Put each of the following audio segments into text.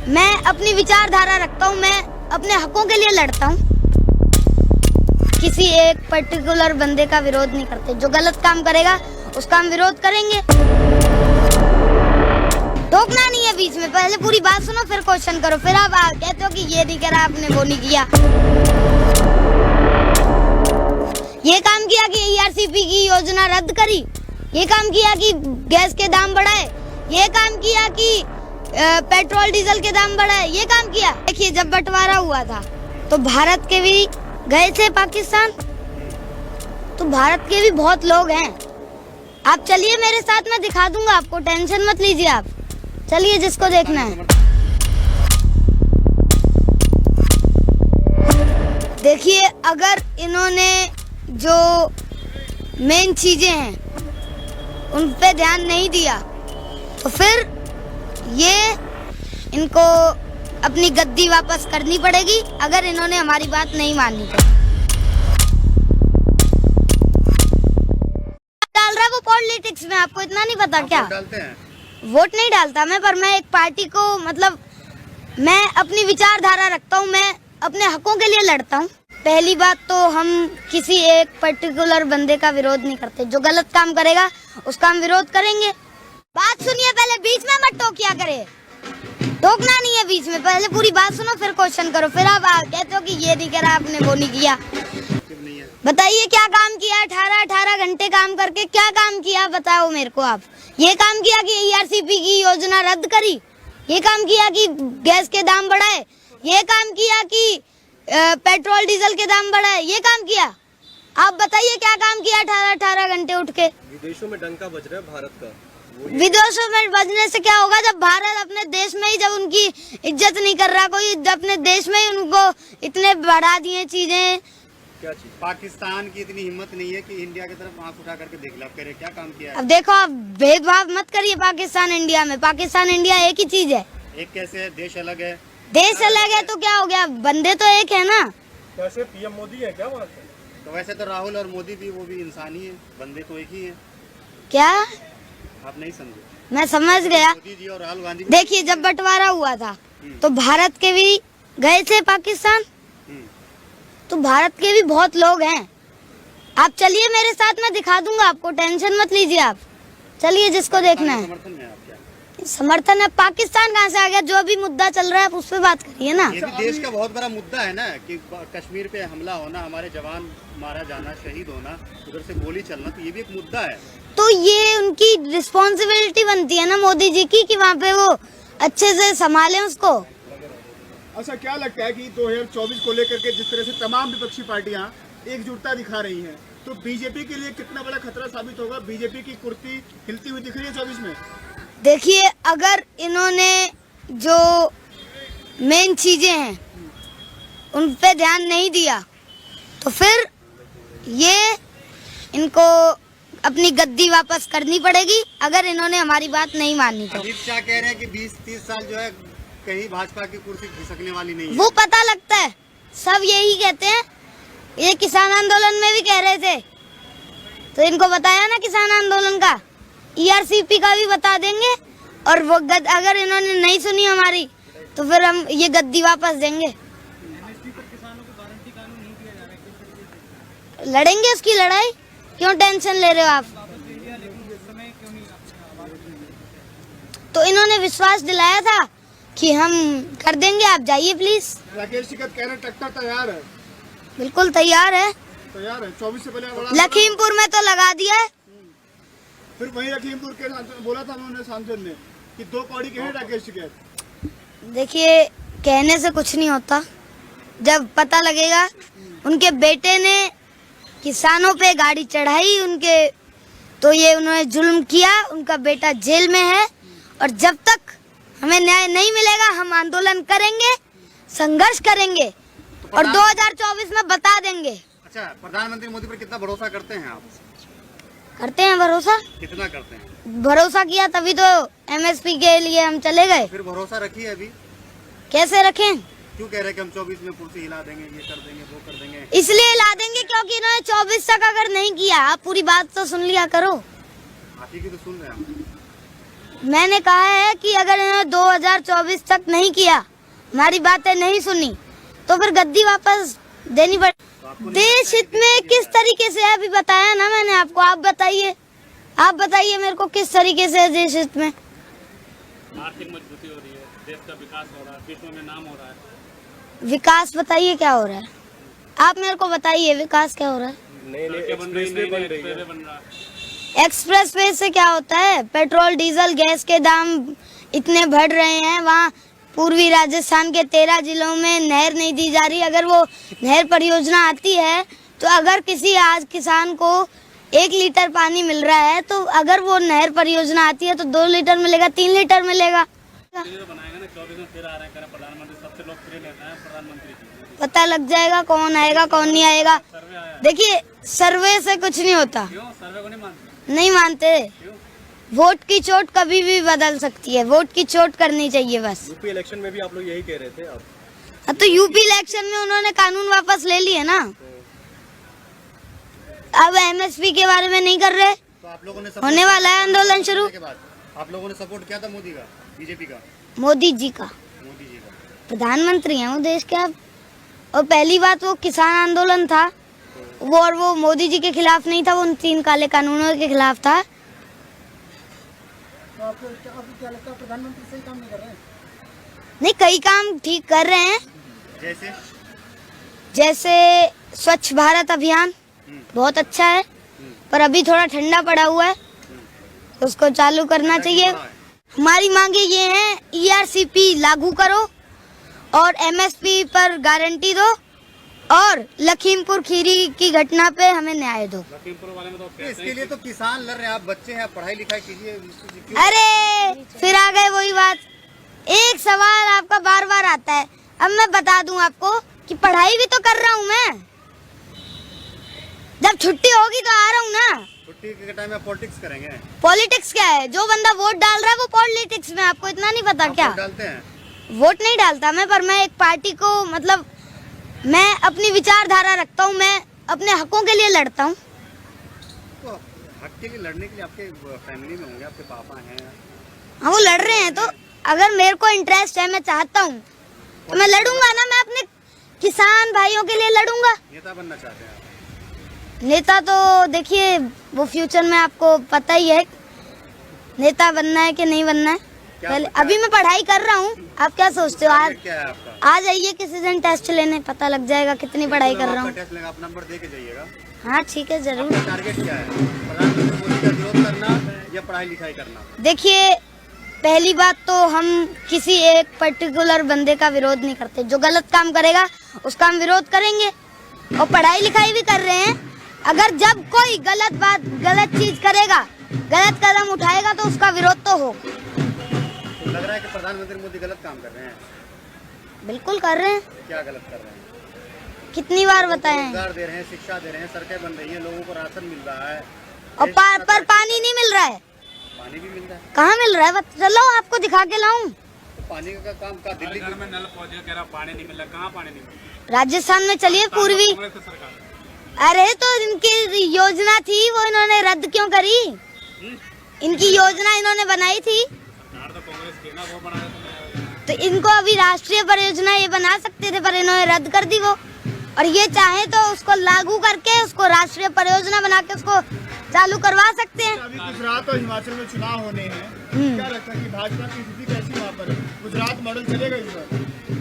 मैं अपनी विचारधारा रखता हूँ, मैं अपने हकों के लिए लड़ता हूँ। किसी एक पर्टिकुलर बंदे का विरोध नहीं करते। जो गलत काम करेगा उसका हम विरोध करेंगे। टोकना नहीं है बीच में, पहले पूरी बात सुनो फिर क्वेश्चन करो, फिर आप कहते हो कि ये नहीं करा आपने, वो नहीं किया। ये काम किया कि ईआरसीपी की योजना रद्द करी, ये काम किया कि गैस के दाम बढ़ाए, ये काम किया कि पेट्रोल डीजल के दाम बढ़ाए, ये काम किया। देखिए जब बंटवारा हुआ था तो भारत के भी गए थे पाकिस्तान, तो भारत के भी बहुत लोग हैं। आप चलिए मेरे साथ, मैं दिखा दूंगा आपको, टेंशन मत लीजिए आप, चलिए जिसको देखना है। देखिए अगर इन्होंने जो मेन चीजें हैं उन पे ध्यान नहीं दिया तो फिर ये इनको अपनी गद्दी वापस करनी पड़ेगी, अगर इन्होंने हमारी बात नहीं मानी तो। डाल रहा है वो पॉलिटिक्स में, आपको इतना नहीं पता क्या? डालते हैं? वोट नहीं डालता मैं, पर मैं एक पार्टी को मतलब मैं अपनी विचारधारा रखता हूँ, मैं अपने हकों के लिए लड़ता हूँ। पहली बात तो हम किसी एक पर्टिकुलर बंदे का विरोध नहीं करते। जो गलत काम करेगा उसका हम विरोध करेंगे। बात सुनिए पहले, बीच में मत टोकिया करे। टोकना नहीं है बीच में, पहले पूरी बात सुनो फिर क्वेश्चन करो, फिर आप कहते हो कि ये नहीं करा आपने, वो नहीं किया। बताइए क्या काम किया? 18 घंटे काम करके क्या काम किया बताओ मेरे को आप। ये काम किया कि ईआरसीपी की योजना रद्द करी, ये काम किया कि गैस के दाम बढ़ाए, ये काम किया कि पेट्रोल डीजल के दाम बढ़ाए, ये काम किया। आप बताइए क्या काम किया 18 घंटे उठ के? विदेशों में डंका बज रहा है भारत का। विदेशों में बजने से क्या होगा जब भारत अपने देश में ही जब उनकी इज्जत नहीं कर रहा कोई, अपने देश में ही उनको इतने बढ़ा दिए चीजें। क्या चीज? पाकिस्तान की इतनी हिम्मत नहीं है कि इंडिया की तरफ आंख उठा करके देख ले, आप कह रहे क्या काम किया है? अब देखो आप भेदभाव मत करिए पाकिस्तान इंडिया में, पाकिस्तान इंडिया एक ही चीज है। एक कैसे है? देश अलग है। देश अलग है तो क्या हो गया, बंदे तो एक है ना। कैसे पीएम मोदी है क्या बात है? तो वैसे तो राहुल और मोदी भी वो भी इंसान ही है, बंदे तो एक ही है। क्या आप नहीं समझे? मैं समझ गया। मोदी जी और राहुल गांधी। देखिए जब बंटवारा हुआ था तो भारत के भी गए थे पाकिस्तान, तो भारत के भी बहुत लोग हैं। आप चलिए मेरे साथ, मैं दिखा दूंगा आपको, टेंशन मत लीजिए आप, चलिए जिसको देखना है। समर्थन में आप क्या? समर्थन है? पाकिस्तान कहाँ से आ गया? जो भी मुद्दा चल रहा है आप उस पर बात करिए ना। ये भी देश का बहुत बड़ा मुद्दा है ना कि कश्मीर पे हमला होना, हमारे जवान मारा जाना, शहीद होना, उधर से गोली चलना, तो ये भी एक मुद्दा है। तो ये उनकी रिस्पॉन्सिबिलिटी बनती है ना मोदी जी की कि वहाँ पे वो अच्छे से संभालें उसको। अच्छा क्या लगता है कि 2024 को लेकर के जिस तरह से तमाम विपक्षी पार्टियां एकजुटता दिखा रही हैं, तो बीजेपी के लिए कितना बड़ा खतरा साबित होगा? बीजेपी की कुर्सी हिलती हुई दिख रही है 24 में। देखिए अगर इन्होंने जो मेन चीजें हैं उन पे ध्यान नहीं दिया तो फिर ये इनको अपनी गद्दी वापस करनी पड़ेगी, अगर इन्होंने हमारी बात नहीं मानी तो। अजीत शाह कह रहे हैं कि 20-30 साल जो है कहीं भाजपा की कुर्सी खिसकने वाली नहीं है। वो पता लगता है, सब यही कहते हैं। ये किसान आंदोलन में भी कह रहे थे, तो इनको बताया ना किसान आंदोलन का, ईआरसीपी का भी बता देंगे। और वो अगर इन्होंने नहीं सुनी हमारी तो फिर हम ये गद्दी वापस देंगे। लड़ेंगे उसकी लड़ाई, क्यों टेंशन ले रहे हो आप? तो इन्होंने विश्वास दिलाया था कि हम कर देंगे, आप जाइए प्लीज। राकेश टिकैत कह रहे ट्रैक्टर तैयार है। बिल्कुल तैयार है, तैयार है। 24 से पहले लखीमपुर में तो लगा दिया है। फिर वही लखीमपुर के बोला था उन्होंने, सांसद ने, कि 2 कौड़ी के हैं राकेश टिकैत। देखिए कहने से कुछ नहीं होता, जब पता लगेगा। उनके बेटे ने किसानों पे गाड़ी चढ़ाई उनके, तो ये उन्होंने जुल्म किया, उनका बेटा जेल में है। और जब तक हमें न्याय नहीं मिलेगा हम आंदोलन करेंगे, संघर्ष करेंगे और 2024 में बता देंगे। अच्छा, प्रधानमंत्री मोदी पर कितना भरोसा करते हैं आप? करते हैं भरोसा। कितना करते हैं? भरोसा किया तभी तो एमएसपी के लिए हम चले गए। फिर भरोसा रखिए अभी। कैसे रखें? क्यों कह रहे हैं कि हम 24 में कुर्सी हिला देंगे, ये कर देंगे, वो कर देंगे? इसलिए हिला देंगे क्योंकि इन्होंने 24 तक अगर नहीं किया, आप पूरी बात तो सुन लिया करो। आप ही की तो सुन रहे हैं हम। मैंने कहा है कि अगर इन्होंने 2024 तक नहीं किया, हमारी बातें नहीं सुनी, तो फिर गद्दी वापस देनी पड़े। देश हित में किस तरीके से है अभी बताया ना मैंने आपको। आप बताइए मेरे को किस तरीके से है देश हित में। आर्थिक मजबूती हो रही है, देश का विकास हो रहा है, विश्व में नाम हो रहा है। विकास बताइए क्या हो रहा है, आप मेरे को बताइए विकास क्या हो रहा है। सड़कें बन रही, नई एक्सप्रेसवे बन रहा है। एक्सप्रेस वे से क्या होता है, पेट्रोल डीजल गैस के दाम इतने बढ़ रहे हैं। वहाँ पूर्वी राजस्थान के 13 जिलों में नहर नहीं दी जा रही। अगर वो नहर परियोजना आती है तो अगर किसी आज किसान को 1 लीटर पानी मिल रहा है, तो अगर वो नहर परियोजना आती है तो 2 लीटर मिलेगा, 3 लीटर मिलेगा। तो बनाएगा ना, 24 में फिर आ रहे हैं प्रधानमंत्री, सबसे लोग फ्री लेते हैं प्रधानमंत्री जी। पता लग जाएगा कौन आएगा कौन नहीं आएगा। सर्वे आया, देखिए सर्वे से कुछ नहीं होता, क्यों सर्वे को नहीं मानते? नहीं मानते। वोट की चोट कभी भी बदल सकती है, वोट की चोट करनी चाहिए बस। यूपी इलेक्शन में भी आप लोग यही कह रहे थे आप। हाँ, तो यूपी इलेक्शन में उन्होंने कानून वापस ले लिए ना, अब एमएसपी के बारे में नहीं कर रहे। तो आप लोगों ने होने वाला है आंदोलन शुरू। के बाद आप लोगों ने सपोर्ट किया था मोदी का, बीजेपी का, मोदी जी का मोदी जी का। प्रधानमंत्री हैं वो देश के अब। और पहली बात वो किसान आंदोलन था और वो मोदी जी के खिलाफ नहीं था, वो उन 3 काले कानूनों के खिलाफ था। तो आपको क्या लगता है प्रधानमंत्री सही काम नहीं कर रहे हैं? नहीं, कई काम ठीक कर रहे हैं, जैसे स्वच्छ भारत अभियान बहुत अच्छा है, पर अभी थोड़ा ठंडा पड़ा हुआ है, उसको चालू करना चाहिए। हमारी मांगे ये हैं, ERCP लागू करो और MSP पर गारंटी दो और लखीमपुर खीरी की घटना पे हमें न्याय दो। लखीमपुर वाले में तो तो इसके लिए तो किसान लड़ रहे हैं, आप बच्चे हैं, आप पढ़ाई लिखाई कीजिए। अरे फिर आ गए वही बात, एक सवाल आपका बार बार आता है। अब मैं बता दूं आपको कि पढ़ाई भी तो कर रहा हूं मैं, जब छुट्टी होगी तो आ रहा हूँ ना। छुट्टी के टाइम में पॉलिटिक्स करेंगे। पॉलिटिक्स क्या है, जो बंदा वोट डाल रहा है वो पॉलिटिक्स में, आपको इतना नहीं पता आप क्या? वोट डालते हैं? वोट नहीं डालता मैं, पर मैं एक पार्टी को मतलब मैं अपनी विचारधारा रखता हूँ, मैं अपने हकों के लिए लड़ता हूँ। तो हक के लिए लड़ने के लिए आपके फैमिली में होंगे, आपके पापा हैं। हाँ, वो लड़ रहे हैं, तो अगर मेरे को इंटरेस्ट है, मैं चाहता हूँ तो मैं लड़ूंगा ना। मैं अपने किसान भाइयों के लिए लड़ूंगा। नेता बनना चाहते हैं आप? नेता तो देखिए वो फ्यूचर में आपको पता ही है नेता बनना है कि नहीं बनना है। पहले अभी मैं पढ़ाई कर रहा हूँ, आप क्या सोचते हो? आज क्या है आपका? आ जाइए किसी दिन टेस्ट लेने, पता लग जाएगा कितनी पढ़ाई कर रहा हूँ। टेस्ट लेगा, आप नंबर दे के जाइएगा। हाँ ठीक है, जरूर। आपका टारगेट क्या है? प्रधानमंत्री मोदी का विरोध करना या पढ़ाई लिखाई करना? देखिए पहली बात तो हम किसी एक पर्टिकुलर बंदे का विरोध नहीं करते, जो गलत काम करेगा उसका हम विरोध करेंगे और पढ़ाई लिखाई भी कर रहे हैं। अगर जब कोई गलत बात, गलत चीज करेगा, गलत कदम उठाएगा तो उसका विरोध तो हो। तो लग रहा है कि प्रधानमंत्री मोदी गलत काम कर रहे हैं। बिल्कुल कर रहे हैं। क्या गलत कर रहे हैं? कितनी बार बताएं? रोजगार दे रहे हैं, शिक्षा दे रहे हैं, सड़कें बन रही हैं, लोगों को राशन मिल रहा है और पर पानी नहीं मिल रहा है। पानी भी मिल रहा है। कहाँ मिल रहा है? चलो आपको दिखा के लाऊं। तो पानी का काम का दिल्ली घर में नल पहुंच गया, कह रहा पानी नहीं मिल रहा। कहाँ पानी नहीं मिल रहा? राजस्थान में चलिए पूर्वी। कांग्रेस की सरकार। अरे तो इनकी योजना थी वो इन्होंने रद्द क्यों करी? इनकी योजना इन्होंने बनाई थी सरकार तो कांग्रेस की ना, वो बना तो इनको अभी राष्ट्रीय परियोजना ये बना सकते थे, पर इन्होंने रद्द कर दी वो। और ये चाहे तो उसको लागू करके उसको राष्ट्रीय परियोजना बना के उसको चालू करवा सकते हैं। अभी गुजरात और हिमाचल में चुनाव होने हैं, क्या लगता है कि भाजपा की स्थिति कैसी वहाँ पर है? गुजरात मॉडल चलेगा इस बार?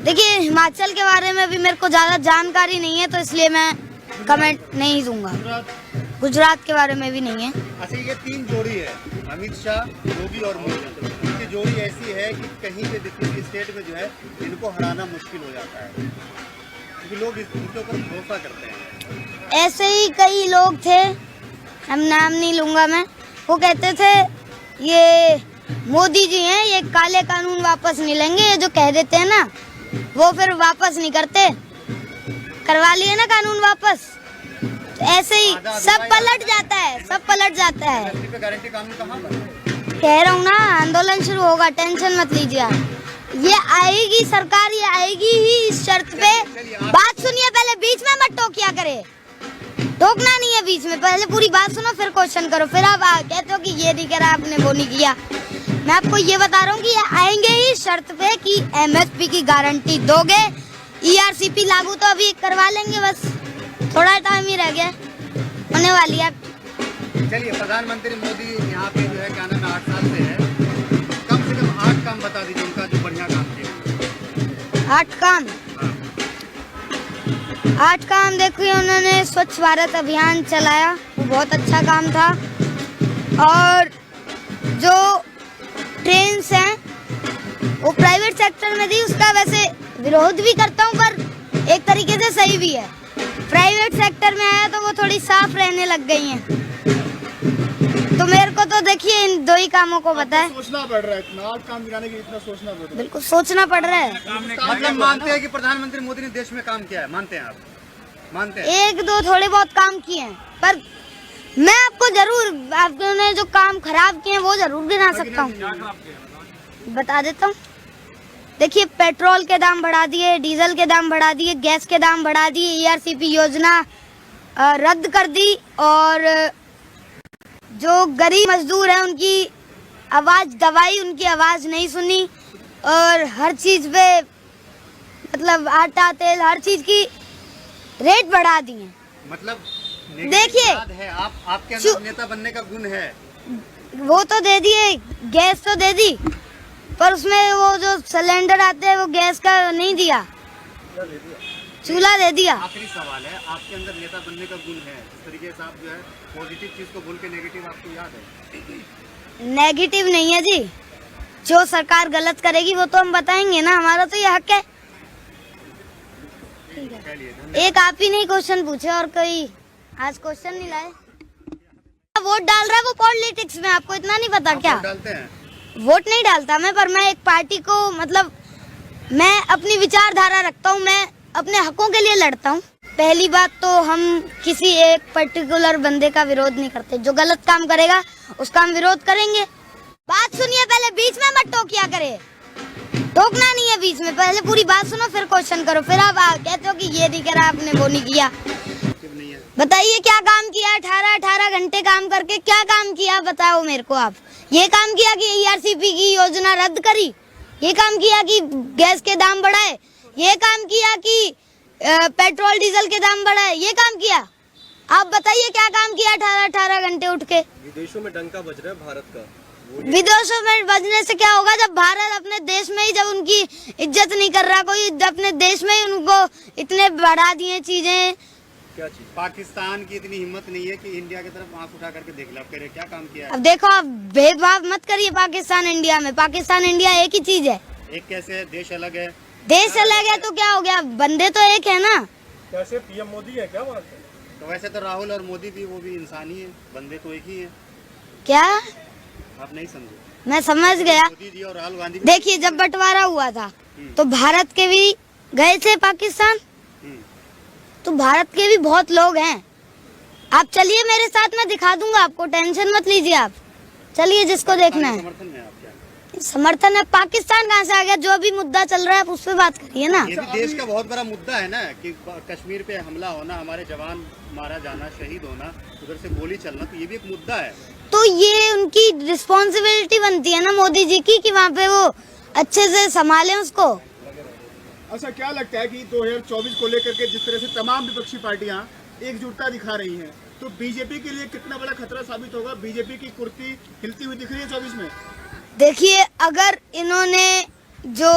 देखिए हिमाचल के बारे में भी मेरे को ज्यादा जानकारी नहीं है, तो इसलिए मैं कमेंट नहीं दूंगा। गुजरात के बारे में भी नहीं है। अच्छा, ये 3 जोड़ी है, अमित शाह, योगी और मोदी। इनकी जोड़ी ऐसी है कि कहीं पे किसी स्टेट में जो है इनको हराना मुश्किल हो जाता है, क्योंकि लोग इनके ऊपर भरोसा करते हैं। ऐसे ही कई लोग थे, हम नाम नहीं लूंगा मैं, वो कहते थे ये मोदी जी हैं, ये काले कानून वापस नहीं लेंगे, ये जो कह देते हैं ना वो फिर वापस नहीं करते। करवा लिए ना कानून वापस, तो ऐसे ही सब पलट जाता है, सब पलट जाता है। एमएसपी पे गारंटी कानून कहाँ पर? कह रहा हूँ ना, आंदोलन शुरू होगा, टेंशन मत लीजिए आप। ये आएगी सरकार, ये आएगी ही इस शर्त पे। बात सुनिए पहले, बीच में मत टोकिया करे, टोकना नहीं है बीच में, पहले पूरी बात सुनो फिर क्वेश्चन करो, फिर आप कहते हो कि ये नहीं करा आपने, वो नहीं किया। मैं आपको ये बता रहा हूँ कि ये आएंगे ही शर्त पे कि एमएसपी की गारंटी दोगे। ईआरसीपी लागू तो अभी करवा लेंगे, बस थोड़ा टाइम ही रह गया, होने वाली है। चलिए, प्रधानमंत्री मोदी यहाँ पे जो है क्या नाम है 8 साल से है, कम से कम 8 काम बता दीजिए उनका जो बढ़िया काम किया। 8 काम, 8 काम देखिए, उन्होंने स्वच्छ भारत अभियान चलाया, वो बहुत अच्छा काम था। और जो ट्रेन्स हैं वो प्राइवेट सेक्टर में दी, उसका वैसे विरोध भी करता हूँ पर एक तरीके से सही भी है। प्राइवेट सेक्टर में आया तो वो थोड़ी साफ रहने लग गई हैं। तो मेरे को तो देखिए इन 2 ही कामों को पता है। सोचना पड़ रहा है, इतना 8 काम गिनाने के लिए इतना सोचना पड़ रहा है। बिल्कुल सोचना पड़ रहा है। मतलब मानते हैं कि प्रधानमंत्री मोदी ने देश में काम किया है, मानते हैं आप? मानते हैं? 1-2 थोड़े बहुत काम किए हैं, पर मैं आपको जरूर आपने जो काम खराब किए हैं वो जरूर गिना सकता हूँ, बता देता हूँ। देखिए, पेट्रोल के दाम बढ़ा दिए, डीजल के दाम बढ़ा दिए, गैस के दाम बढ़ा दिए, ईआरसीपी योजना रद्द कर दी, और जो गरीब मजदूर हैं उनकी आवाज दबाई, उनकी आवाज नहीं सुनी, और हर चीज पे मतलब आटा तेल हर चीज की रेट बढ़ा दी है। मतलब देखिए, है आपके अंदर नेता बनने का गुण है। वो तो दे दिए, गैस तो दे दी, पर उसमें वो जो सिलेंडर आते हैं वो गैस का नहीं दिया, चूल्हा दे दिया। आखिरी सवाल है, आपके अंदर नेता बनने का गुण है, इस तरीके से आप जो है पॉजिटिव चीज को बोल के नेगेटिव आपको याद है? नेगेटिव नहीं है जी, जो सरकार गलत करेगी वो तो हम बताएंगे ना, हमारा तो ये हक है। एक आप ही नहीं क्वेश्चन पूछे और कोई आज क्वेश्चन नहीं लाए। वोट डाल रहा है वो पॉलिटिक्स में, आपको इतना नहीं पता क्या? डालते हैं? वोट नहीं डालता मैं, पर मैं एक पार्टी को मतलब मैं अपनी विचारधारा रखता हूँ, मैं अपने हकों के लिए लड़ता हूँ। पहली बात तो हम किसी एक पर्टिकुलर बंदे का विरोध नहीं करते, जो गलत काम करेगा उसका हम विरोध करेंगे। बात सुनिए, पहले बीच में मत टोकिया करे, टोकना नहीं है बीच में, पहले पूरी बात सुनो फिर क्वेश्चन करो, फिर आप कहते हो कि ये नहीं करा आपने, वो नहीं किया। बताइए क्या काम किया? 18 घंटे काम करके क्या काम किया बताओ मेरे को आप। ये काम किया कि ईआरसीपी की योजना रद्द करी, ये काम किया कि गैस के दाम बढ़ाए, ये काम किया कि पेट्रोल डीजल के दाम बढ़ाए, ये काम किया? आप बताइए क्या काम किया 18 घंटे उठ के? विदेशों में डंका बज रहा है भारत का। विदेशों में बजने से क्या होगा, जब भारत अपने देश में ही जब उनकी इज्जत नहीं कर रहा कोई, अपने देश में ही उनको इतने बढ़ा दिए चीजें। क्या चीज? पाकिस्तान की इतनी हिम्मत नहीं है कि इंडिया की तरफ आंख उठा करके देख ले, आप कह रहे क्या काम किया है? अब देखो, आप भेदभाव मत करिए पाकिस्तान इंडिया में, पाकिस्तान इंडिया एक ही चीज है। एक कैसे है, देश अलग है। देश अलग है तो क्या हो गया, बंदे तो एक है ना। कैसे पीएम मोदी है क्या बात है? तो वैसे तो राहुल और मोदी भी वो भी इंसान ही है, बंदे तो एक ही है। क्या आप नहीं समझे? मैं समझ गया। मोदी जी और राहुल गांधी। देखिए, जब बंटवारा हुआ था तो भारत के भी गए थे पाकिस्तान, तो भारत के भी बहुत लोग हैं। आप चलिए मेरे साथ, मैं दिखा दूंगा आपको, टेंशन मत लीजिए आप, चलिए जिसको देखना है। समर्थन में आप क्या? समर्थन है? पाकिस्तान कहाँ से आ गया? जो अभी मुद्दा चल रहा है आप उस पर बात करिए ना। ये भी देश का बहुत बड़ा मुद्दा है ना कि कश्मीर पे हमला होना, हमारे जवान मारा जाना, शहीद होना, उधर से गोली चलना, तो ये भी एक मुद्दा है। तो ये उनकी रिस्पॉन्सिबिलिटी बनती है ना मोदी जी की कि वहाँ पे वो अच्छे से संभालें उसको। अच्छा, क्या लगता है कि 2024 को लेकर के जिस तरह से तमाम विपक्षी पार्टियां एकजुटता दिखा रही हैं, तो बीजेपी के लिए कितना बड़ा खतरा साबित होगा? बीजेपी की कुर्सी हिलती हुई दिख रही है 24 में। देखिए, अगर इन्होंने जो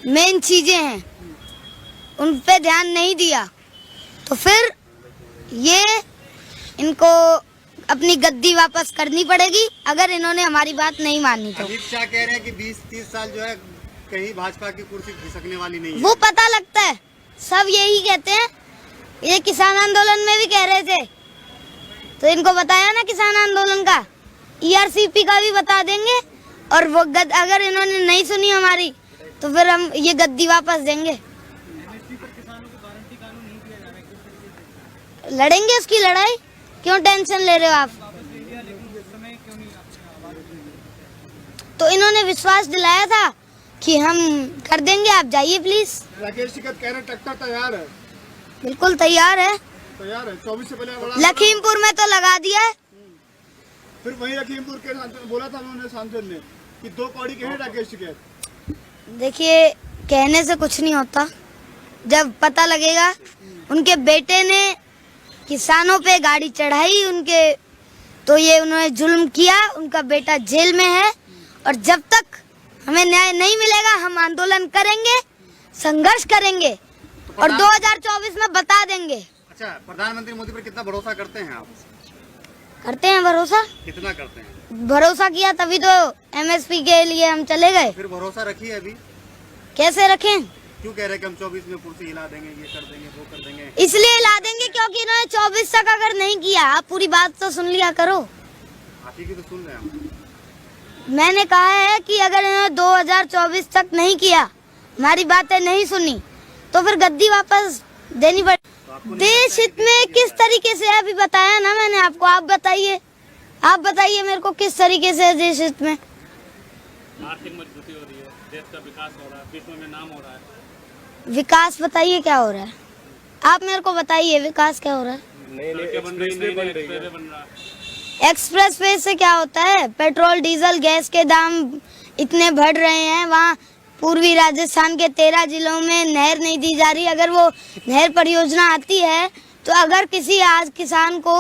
मेन चीजें हैं उन पे ध्यान नहीं दिया तो फिर ये इनको अपनी गद्दी वापस करनी पड़ेगी, अगर इन्होंने हमारी बात नहीं मानी तो। अमित शाह कह रहे हैं कि 20-30 साल जो है कहीं भाजपा की कुर्सी खिसकने वाली नहीं है। वो पता लगता है, सब यही कहते हैं, ये किसान आंदोलन में भी कह रहे थे, तो इनको बताया ना किसान आंदोलन का, ईआरसीपी का भी बता देंगे, और वो अगर इन्होंने नहीं सुनी हमारी तो फिर हम ये गद्दी वापस देंगे। लड़ेंगे उसकी लड़ाई, क्यों टेंशन ले रहे हो आप? तो इन्होंने विश्वास दिलाया था कि हम कर देंगे, आप जाइए प्लीज। राकेश टिकैत कह रहे ट्रैक्टर तैयार है। बिल्कुल तैयार है, तैयार है, 24 से पहले बड़ा लखीमपुर में तो लगा दिया है। फिर वहीं लखीमपुर के सांसद बोला था उन्होंने, सांसद ने, कि 2 कौड़ी कहे राकेश टिकैत। देखिए, कहने से कुछ नहीं होता। जब पता लगेगा, उनके बेटे ने किसानों पे गाड़ी चढ़ाई उनके, तो ये उन्होंने जुल्म किया, उनका बेटा जेल में है, और जब तक हमें न्याय नहीं मिलेगा हम आंदोलन करेंगे, संघर्ष करेंगे और 2024 में बता देंगे। अच्छा, प्रधानमंत्री मोदी पर कितना भरोसा करते हैं आप? करते हैं भरोसा। कितना करते हैं? भरोसा किया तभी तो MSP के लिए हम चले गए। फिर भरोसा रखिए अभी। कैसे रखें? क्यों कह रहे हैं कि हम 24 में कुर्सी हिला देंगे, ये कर देंगे, वो कर देंगे? इसलिए हिला देंगे क्योंकि इन्होंने 24 तक अगर नहीं किया, आप पूरी बात तो सुन लिया करो। आप ही की तो सुन रहे हैं हम। मैंने कहा है कि अगर इन्होंने 2024 तक नहीं किया, हमारी बातें नहीं सुनी, तो फिर गद्दी वापस देनी पड़ेगी। देश हित में किस तरीके से, अभी बताया ना मैंने आपको। आप बताइए मेरे को किस तरीके से देश हित में। आर्थिक मजबूती हो रही है, देश का विकास हो रहा है, विश्व में नाम हो रहा है। विकास बताइए क्या हो रहा है, आप मेरे को बताइए विकास क्या हो रहा है। नए सड़कें बन रही, एक्सप्रेसवे बन रही एक्सप्रेसवे है। बन रहा है। एक्सप्रेस वे से क्या होता है? पेट्रोल डीजल गैस के दाम इतने बढ़ रहे हैं। वहाँ पूर्वी राजस्थान के 13 जिलों में नहर नहीं दी जा रही। अगर वो नहर परियोजना आती है तो अगर किसी आज किसान को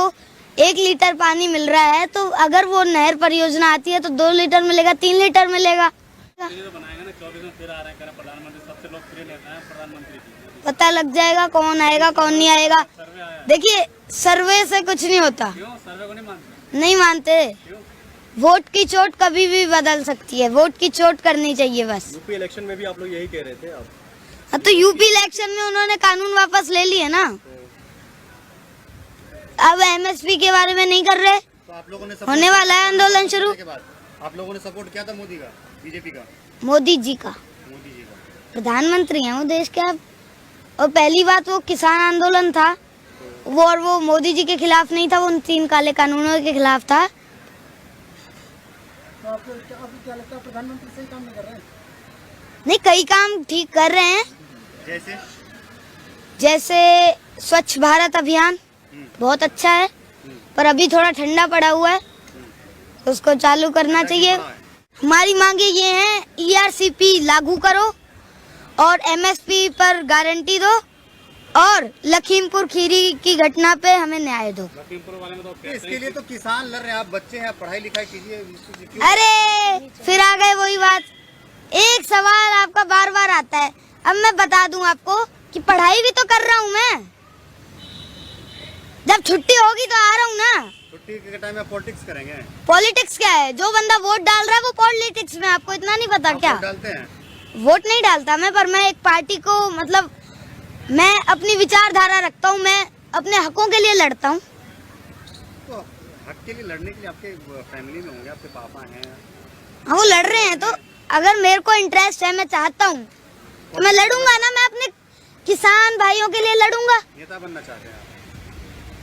1 लीटर पानी मिल रहा है, तो अगर वो नहर परियोजना आती है तो 2 लीटर मिलेगा, 3 लीटर मिलेगा। तो बनाएंगे ना, 24 में फिर आ रहे हैं, कह रहे हैं प्रधानमंत्री, सबसे लोकप्रिय नेता है प्रधानमंत्री जी। पता लग जाएगा कौन आएगा कौन नहीं आएगा। सर्वे आया है। देखिए, सर्वे से कुछ नहीं होता। क्यों सर्वे को नहीं मानते? नहीं मानते। क्यों? वोट की चोट कभी भी बदल सकती है, वोट की चोट करनी चाहिए बस। यूपी इलेक्शन में भी आप लोग यही कह रहे थे आप। हाँ, तो यूपी इलेक्शन में उन्होंने कानून वापस ले लिए ना, अब MSP के बारे में नहीं कर रहे। तो आप लोगों ने होने वाला है आंदोलन शुरू। के बाद आप लोगों ने सपोर्ट किया था मोदी का, बीजेपी का, मोदी जी का, मोदी जी का। प्रधानमंत्री हैं वो देश के अब। और पहली बात, वो किसान आंदोलन था वो, और वो मोदी जी के खिलाफ नहीं था, वो उन 3 काले कानूनों के खिलाफ था। तो आपको क्या लगता है, प्रधानमंत्री सही काम नहीं कर रहे हैं? नहीं, कई काम ठीक कर रहे हैं। जैसे स्वच्छ भारत अभियान बहुत अच्छा है, पर अभी थोड़ा ठंडा पड़ा हुआ है, उसको चालू करना चाहिए। हमारी मांगे ये हैं, ERCP लागू करो और MSP पर गारंटी दो, और लखीमपुर खीरी की घटना पे हमें न्याय दो। लखीमपुर वाले में तो कहते इसके हैं लिए तो किसान लड़ रहे हैं, आप बच्चे हैं, पढ़ाई लिखाई कीजिए। क्यों? अरे फिर आ गए वही बात। एक सवाल आपका बार बार आता है। अब मैं बता दूं आपको कि पढ़ाई भी तो कर रहा हूं मैं। जब छुट्टी होगी तो आ रहा हूं ना। छुट्टी के टाइम में पॉलिटिक्स करेंगे? पॉलिटिक्स क्या है? जो बंदा वोट डाल रहा है वो पॉलिटिक्स में, आपको इतना नहीं पता आप क्या? वोट डालते हैं? वोट नहीं डालता मैं, पर मैं एक पार्टी को, मतलब मैं अपनी विचारधारा रखता हूँ, मैं अपने हकों के लिए लड़ता हूँ। तो हक के लिए लड़ने के लिए आपके फैमिली में होंगे, आपके पापा हैं। हाँ, वो लड़ रहे हैं, तो अगर मेरे को इंटरेस्ट है, मैं चाहता हूँ, तो मैं लड़ूंगा ना। मैं अपने किसान भाइयों के लिए लड़ूंगा। नेता बनना चाहते हैं आप?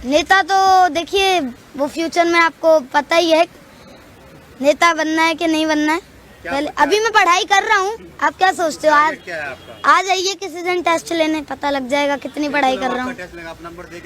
नेता तो देखिए, वो फ्यूचर में आपको पता ही है नेता बनना है कि नहीं बनना है। पहले अभी मैं पढ़ाई कर रहा हूँ। आप क्या सोचते हो? आज क्या है आपका? आ जाइए किसी दिन टेस्ट लेने, पता लग जाएगा कितनी पढ़ाई कर रहा हूँ। टेस्ट लेगा, आप नंबर देख